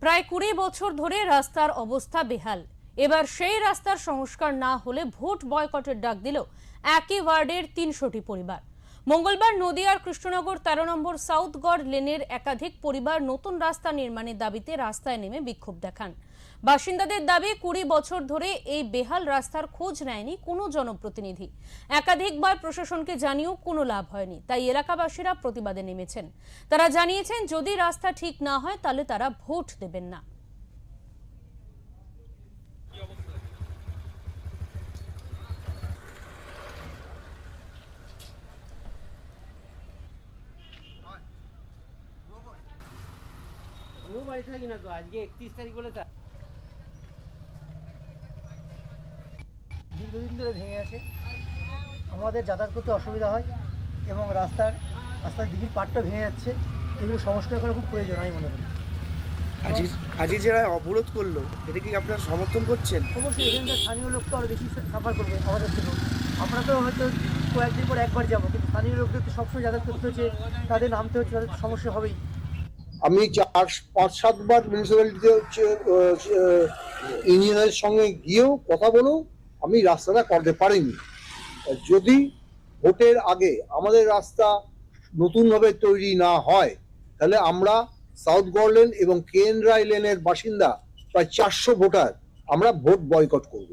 প্রায় 20 বছর ধরে রাস্তার অবস্থা বেহাল। এবার সেই রাস্তার সংস্কার না হলে ভোট বয়কটের ডাক দিল একই ওয়ার্ডের 300টি পরিবার। মঙ্গলবার নদিয়ার কৃষ্ণনগর 13 নম্বর সাউথগড় লেনের একাধিক পরিবার নতুন রাস্তা নির্মাণের দাবিতে রাস্তায় নেমে বিক্ষোভ দেখান। বাসিন্দাদের দাবি, 20 বছর ধরে এই বেহাল রাস্তার খোঁজ নেয়নি কোনো জনপ্রতিনিধি। একাধিকবার প্রশাসনকে জানিয়েও কোনো লাভ হয়নি, তাই এলাকাবাসীরা প্রতিবাদে নেমেছেন। তারা জানিয়েছেন, যদি রাস্তা ঠিক না হয় তাহলে তারা ভোট দেবেন না। দীর্ঘদিন ধরে ভেঙে আছে, আমাদের যাতায়াত করতে অসুবিধা হয় এবং রাস্তার দিঘির পাড়টা ভেঙে যাচ্ছে। এগুলো সংস্কার করা খুব প্রয়োজন আমি মনে করি। আজকে যারা অবরোধ করলো, এটা কি আপনারা সমর্থন করছেন? অবশ্যই এখানকার স্থানীয় লোক তো আরও বেশি সাফার করবে আমাদের থেকে। আমরা তো হয়তো কয়েকদিন পর একবার যাবো, কিন্তু স্থানীয় লোকদের তো সবসময় যাতায়াত করতে হচ্ছে, তাদের নামতে হচ্ছে, তাদের সমস্যা হবেই। আমি 4-5-7 বার মিউনিসিপ্যালিটিতে ইঞ্জিনিয়ারের সঙ্গে গিয়েও কথা বলেও আমি রাস্তাটা করতে পারিনি। যদি ভোটের আগে আমাদের রাস্তা নতুনভাবে তৈরি না হয়, তাহলে আমরা সাউথগড় লেন এবং কেএন রায় লেনের বাসিন্দা প্রায় 400 ভোটার আমরা ভোট বয়কট করব।